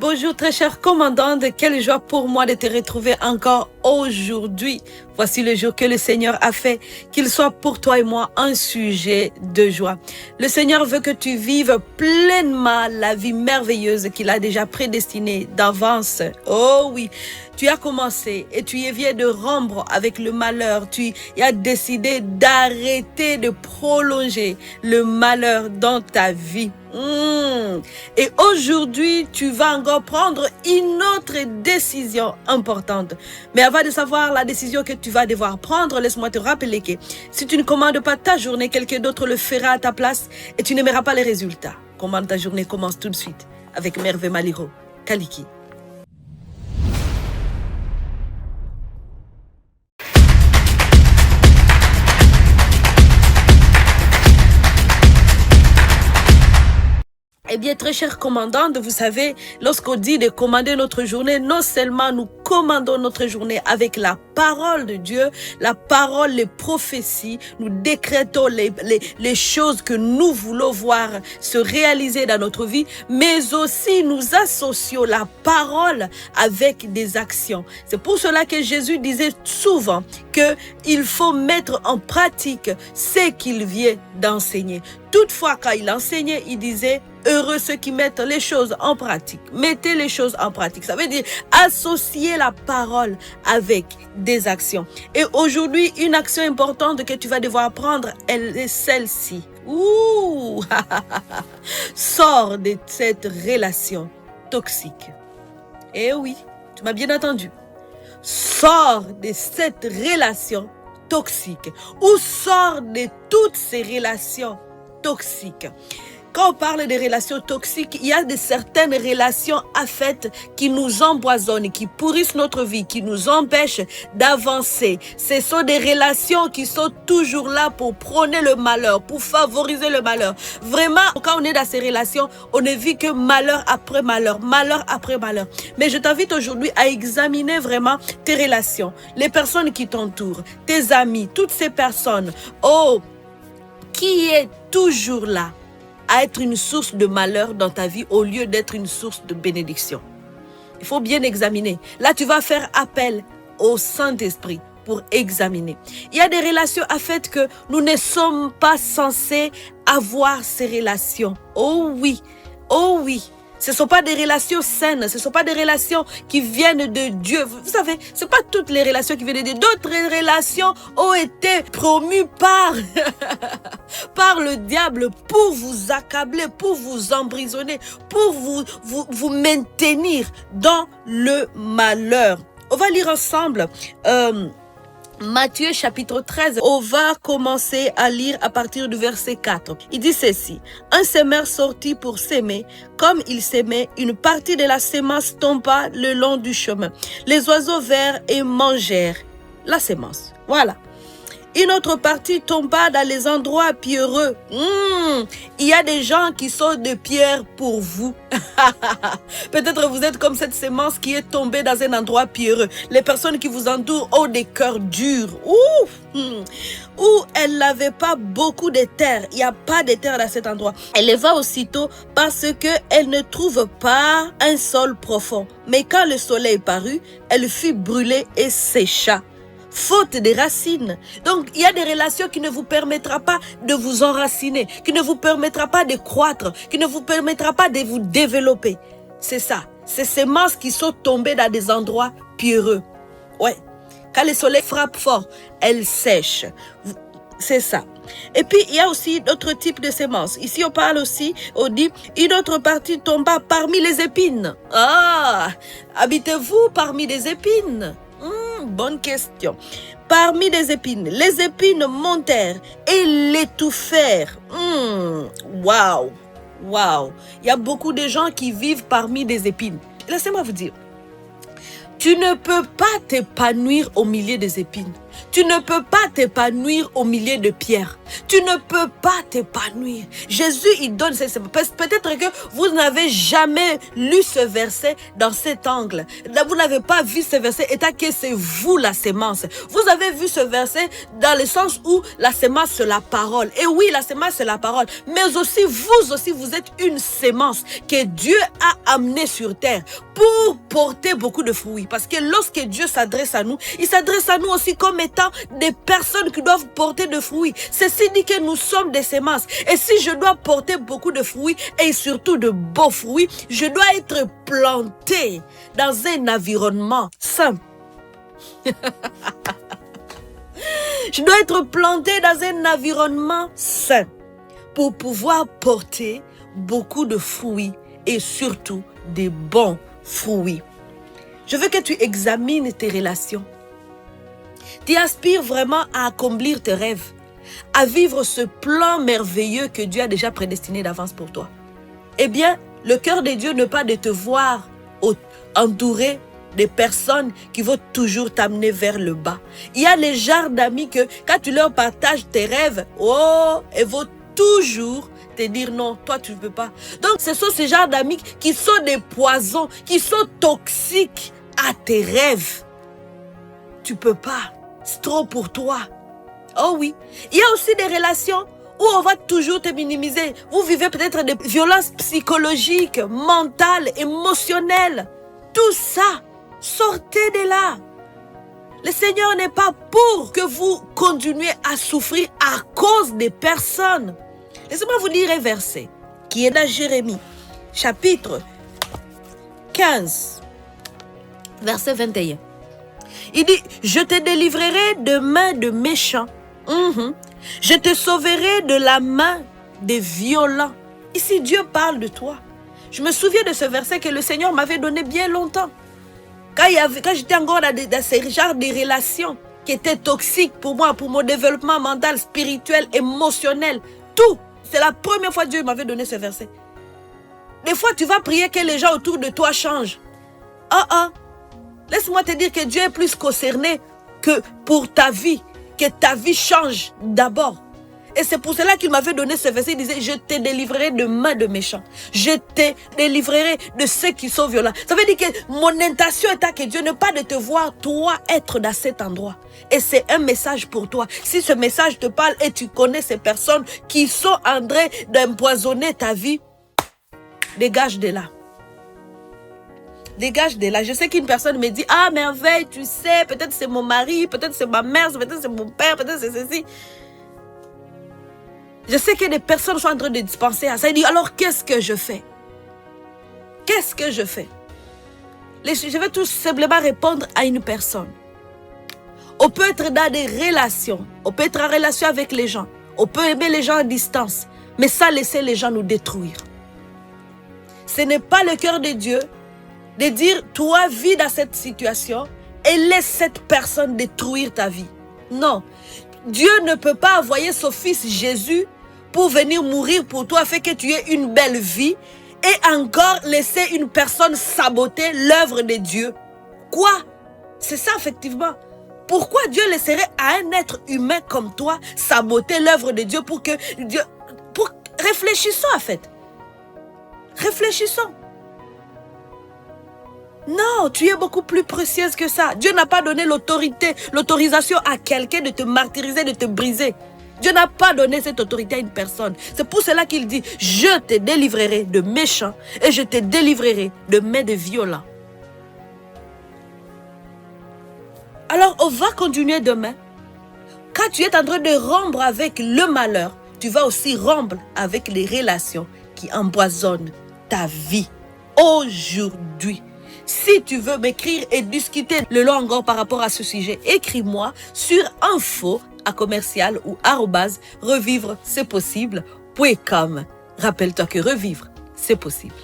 Bonjour très cher commandante, quelle joie pour moi de te retrouver encore aujourd'hui. Voici le jour que le Seigneur a fait, qu'il soit pour toi et moi un sujet de joie. Le Seigneur veut que tu vives pleinement la vie merveilleuse qu'il a déjà prédestinée d'avance. Oh oui, tu as commencé et tu viens de rompre avec le malheur. Tu as décidé d'arrêter de prolonger le malheur dans ta vie. Et aujourd'hui, tu vas encore prendre une autre décision importante. Mais avant de savoir la décision que tu vas devoir prendre, laisse-moi te rappeler que si tu ne commandes pas ta journée, quelqu'un d'autre le fera à ta place et tu n'aimeras pas les résultats. Commande ta journée commence tout de suite avec Merveille Maliro, Kaliki. Eh bien, très chère commandante, vous savez, lorsqu'on dit de commander notre journée, non seulement nous commandons notre journée avec la parole de Dieu, la parole, les prophéties, nous décrétons les choses que nous voulons voir se réaliser dans notre vie, mais aussi nous associons la parole avec des actions. C'est pour cela que Jésus disait souvent qu'il faut mettre en pratique ce qu'il vient d'enseigner. Toutefois, quand il enseignait, il disait « Heureux ceux qui mettent les choses en pratique ». Mettez les choses en pratique. Ça veut dire associer la parole avec des actions. Et aujourd'hui, une action importante que tu vas devoir prendre, elle est celle-ci. Ouh! Sors de cette relation toxique. Eh oui, tu m'as bien entendu. Sors de cette relation toxique ou sors de toutes ces relations toxiques. Quand on parle de relations toxiques, il y a certaines relations affectes qui nous empoisonnent, qui pourrissent notre vie, qui nous empêchent d'avancer. Ce sont des relations qui sont toujours là pour prôner le malheur, pour favoriser le malheur. Vraiment, quand on est dans ces relations, on ne vit que malheur après malheur, malheur après malheur. Mais je t'invite aujourd'hui à examiner vraiment tes relations, les personnes qui t'entourent, tes amis, toutes ces personnes. Oh, qui est toujours là à être une source de malheur dans ta vie au lieu d'être une source de bénédiction. Il faut bien examiner. Là, tu vas faire appel au Saint-Esprit pour examiner. Il y a des relations affectes que nous ne sommes pas censés avoir ces relations. Oh oui, oh oui. Ce ne sont pas des relations saines, ce ne sont pas des relations qui viennent de Dieu. Vous savez, ce ne sont pas toutes les relations qui viennent de Dieu. D'autres relations ont été promues par, par le diable pour vous accabler, pour vous emprisonner, pour vous maintenir dans le malheur. On va lire ensemble Matthieu chapitre 13, on va commencer à lire à partir du verset 4. Il dit ceci: un semeur sortit pour s'aimer. Comme il s'aimait, une partie de la semence tomba le long du chemin. Les oiseaux vinrent et mangèrent la semence. Voilà. Une autre partie tomba dans les endroits pierreux. Il y a des gens qui sont de pierre pour vous. Peut-être vous êtes comme cette semence qui est tombée dans un endroit pierreux. Les personnes qui vous entourent ont des cœurs durs. Où elle n'avait pas beaucoup de terre. Il n'y a pas de terre dans cet endroit. Elle les va aussitôt parce qu'elle ne trouve pas un sol profond. Mais quand le soleil parut, elle fut brûlée et sécha, faute des racines. Donc, il y a des relations qui ne vous permettra pas de vous enraciner, qui ne vous permettra pas de croître, qui ne vous permettra pas de vous développer. C'est ça. Ces semences qui sont tombées dans des endroits pierreux. Ouais. Quand le soleil frappe fort, elles sèchent. C'est ça. Et puis, il y a aussi d'autres types de semences. Ici, on parle aussi, on dit, une autre partie tomba parmi les épines. Ah! Habitez-vous parmi des épines? Bonne question. Parmi des épines, les épines montèrent et l'étouffèrent. Waouh, waouh. Il y a beaucoup de gens qui vivent parmi des épines. Laissez-moi vous dire, tu ne peux pas t'épanouir au milieu des épines. Tu ne peux pas t'épanouir au milieu de pierres. Tu ne peux pas t'épanouir. Jésus, il donne ces semences. Peut-être que vous n'avez jamais lu ce verset dans cet angle. Vous n'avez pas vu ce verset étant que c'est vous la sémence. Vous avez vu ce verset dans le sens où la sémence c'est la parole. Et oui, la sémence c'est la parole. Mais aussi, vous êtes une sémence que Dieu a amenée sur terre pour porter beaucoup de fruits. Parce que lorsque Dieu s'adresse à nous, il s'adresse à nous aussi comme étant des personnes qui doivent porter de fruits. Ceci dit que nous sommes des semences. Et si je dois porter beaucoup de fruits et surtout de beaux fruits, je dois être planté dans un environnement sain. Je dois être planté dans un environnement sain pour pouvoir porter beaucoup de fruits et surtout des bons fruits. Je veux que tu examines tes relations. Tu aspires vraiment à accomplir tes rêves, à vivre ce plan merveilleux que Dieu a déjà prédestiné d'avance pour toi. Eh bien, le cœur de Dieu n'est pas de te voir entouré des personnes qui vont toujours t'amener vers le bas. Il y a les genres d'amis que quand tu leur partages tes rêves, ils vont toujours te dire non, toi tu ne peux pas. Donc ce sont ces genres d'amis qui sont des poisons, qui sont toxiques à tes rêves. Tu ne peux pas, c'est trop pour toi. Oh oui, il y a aussi des relations où on va toujours te minimiser. Vous vivez peut-être des violences psychologiques, mentales, émotionnelles. Tout ça, sortez de là. Le Seigneur n'est pas pour que vous continuez à souffrir à cause des personnes. Laissez-moi vous lire un verset qui est dans Jérémie, chapitre 15, verset 21. Il dit, je te délivrerai de main de méchants. Je te sauverai de la main des violents. Ici, Dieu parle de toi. Je me souviens de ce verset que le Seigneur m'avait donné bien longtemps. Quand j'étais encore dans ces genres de relations qui étaient toxiques pour moi, pour mon développement mental, spirituel, émotionnel, tout. C'est la première fois que Dieu m'avait donné ce verset. Des fois, tu vas prier que les gens autour de toi changent. Laisse-moi te dire que Dieu est plus concerné que pour ta vie, que ta vie change d'abord. Et c'est pour cela qu'il m'avait donné ce verset. Il disait, je te délivrerai de main de méchants. Je te délivrerai de ceux qui sont violents. Ça veut dire que mon intention est à que Dieu n'est pas de te voir, toi, être dans cet endroit. Et c'est un message pour toi. Si ce message te parle et tu connais ces personnes qui sont en train d'empoisonner ta vie, dégage de là. Dégage de là. Je sais qu'une personne me dit, ah merveille, tu sais, peut-être c'est mon mari, peut-être c'est ma mère, peut-être c'est mon père, peut-être c'est ceci. Je sais que des personnes sont en train de dispenser à ça. Il dit, alors qu'est-ce que je fais? Qu'est-ce que je fais? Je vais tout simplement répondre à une personne. On peut être dans des relations. On peut être en relation avec les gens. On peut aimer les gens à distance. Mais sans laisser les gens nous détruire. Ce n'est pas le cœur de Dieu de dire, toi, vis dans cette situation et laisse cette personne détruire ta vie. Non. Dieu ne peut pas envoyer son fils Jésus pour venir mourir pour toi, afin que tu aies une belle vie et encore laisser une personne saboter l'œuvre de Dieu. Quoi? C'est ça, effectivement. Pourquoi Dieu laisserait à un être humain comme toi saboter l'œuvre de Dieu pour que Dieu... Réfléchissons, en fait. Réfléchissons. Non, tu es beaucoup plus précieuse que ça. Dieu n'a pas donné l'autorisation à quelqu'un de te martyriser, de te briser. Dieu n'a pas donné cette autorité à une personne. C'est pour cela qu'il dit, je te délivrerai de méchants et je te délivrerai de mains de violents. Alors, on va continuer demain. Quand tu es en train de rompre avec le malheur, tu vas aussi rompre avec les relations qui empoisonnent ta vie aujourd'hui. Si tu veux m'écrire et discuter le long encore par rapport à ce sujet, écris-moi sur info@commercial ou @revivre c'est possible.com. Rappelle-toi que revivre, c'est possible.